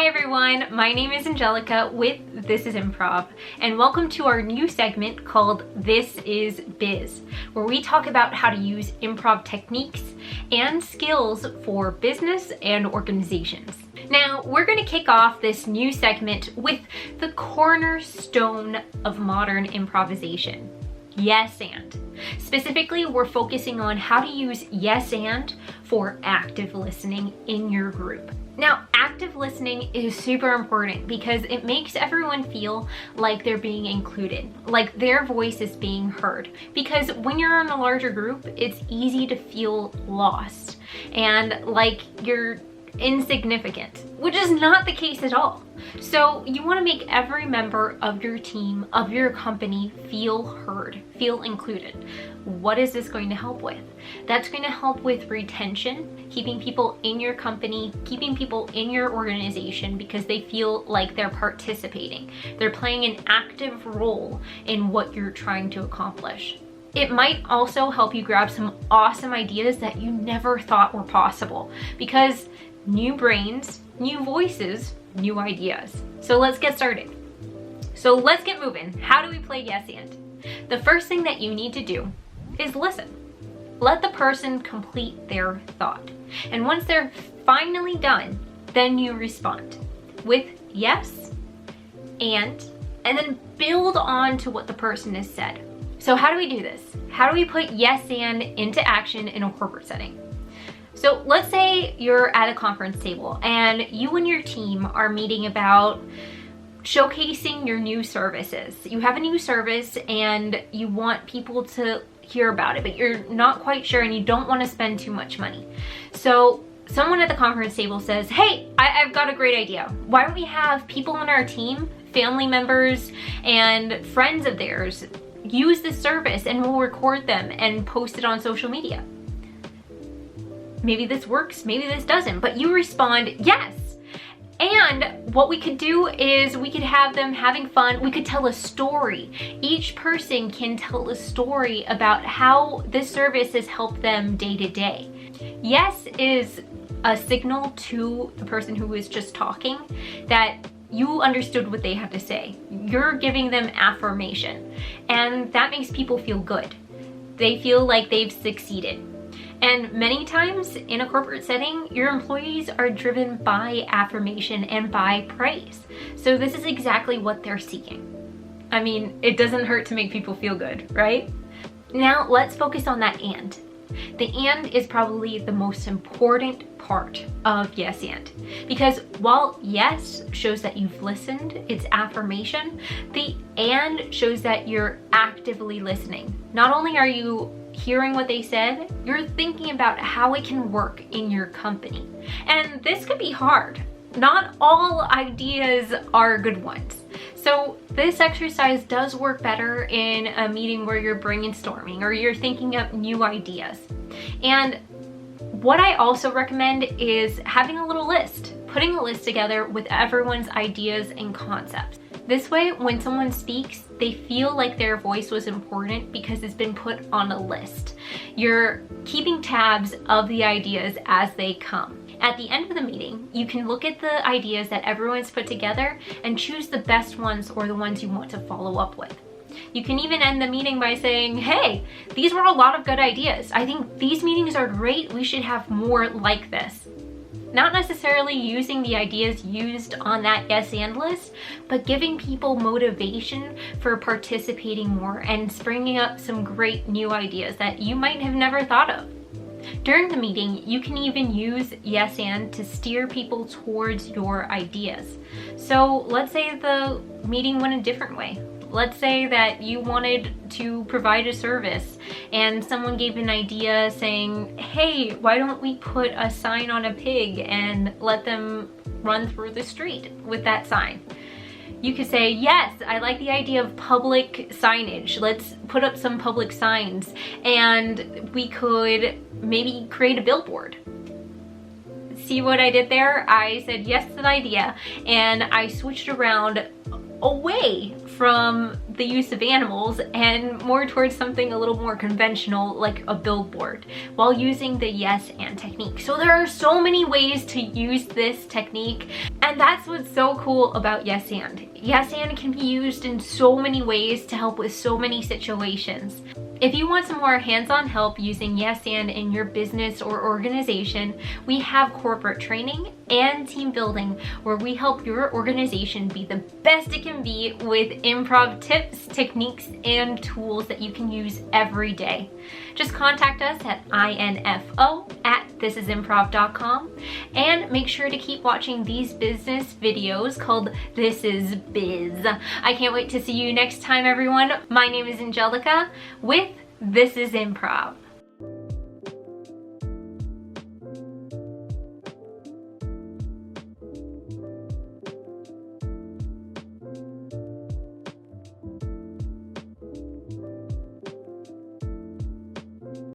Hi everyone, my name is Angelica with This is Improv, and welcome to our new segment called This is Biz, where we talk about how to use improv techniques and skills for business and organizations. Now, we're going to kick off this new segment with the cornerstone of modern improvisation. Yes and. Specifically, we're focusing on how to use yes and for active listening in your group. Now, active listening is super important because it makes everyone feel like they're being included, like their voice is being heard. Because when you're in a larger group, it's easy to feel lost and like you're insignificant, which is not the case at all. So you want to make every member of your team, of your company, feel heard, feel included. What is this going to help with? That's going to help with retention, keeping people in your company, keeping people in your organization because they feel like they're participating. They're playing an active role in what you're trying to accomplish. It might also help you grab some awesome ideas that you never thought were possible because new brains, new voices, new ideas. So let's get started. So let's get moving. How do we play yes and? The first thing that you need to do is listen. Let the person complete their thought. And once they're finally done, then you respond with yes and then build on to what the person has said. So how do we do this? How do we put yes and into action in a corporate setting? So let's say you're at a conference table and you and your team are meeting about showcasing your new services. You have a new service and you want people to hear about it, but you're not quite sure and you don't want to spend too much money. So someone at the conference table says, hey, I've got a great idea. Why don't we have people on our team, family members and friends of theirs, use this service and we'll record them and post it on social media. Maybe this works, maybe this doesn't, but you respond yes. And what we could do is we could have them having fun. We could tell a story. Each person can tell a story about how this service has helped them day to day. Yes is a signal to the person who is just talking that you understood what they have to say. You're giving them affirmation, and that makes people feel good. They feel like they've succeeded. And many times in a corporate setting, your employees are driven by affirmation and by praise. So this is exactly what they're seeking. I mean, it doesn't hurt to make people feel good, right? Now let's focus on that and. The and is probably the most important part of yes and. Because while yes shows that you've listened, it's affirmation, the and shows that you're actively listening. Not only are you hearing what they said, you're thinking about how it can work in your company. And this could be hard. Not all ideas are good ones. So this exercise does work better in a meeting where you're brainstorming or you're thinking up new ideas. And what I also recommend is having a little list, putting a list together with everyone's ideas and concepts. This way, when someone speaks, they feel like their voice was important because it's been put on a list. You're keeping tabs of the ideas as they come. At the end of the meeting, you can look at the ideas that everyone's put together and choose the best ones or the ones you want to follow up with. You can even end the meeting by saying, hey, these were a lot of good ideas. I think these meetings are great. We should have more like this. Not necessarily using the ideas used on that yes and list, but giving people motivation for participating more and springing up some great new ideas that you might have never thought of. During the meeting, you can even use yes and to steer people towards your ideas. So let's say the meeting went a different way. Let's say that you wanted to provide a service and someone gave an idea saying, hey, why don't we put a sign on a pig and let them run through the street with that sign? You could say, yes, I like the idea of public signage. Let's put up some public signs and we could maybe create a billboard. See what I did there? I said yes to the idea and I switched around away from the use of animals and more towards something a little more conventional, like a billboard, while using the yes and technique. So there are so many ways to use this technique, and that's what's so cool about yes and. Yes and can be used in so many ways to help with so many situations. If you want some more hands-on help using yes and in your business or organization, we have corporate training and team building where we help your organization be the best it can be with improv tips, techniques, and tools that you can use every day. Just contact us at info@thisisimprov.com and make sure to keep watching these business videos called This Is Biz. I can't wait to see you next time, everyone. My name is Angelica with This Is Improv.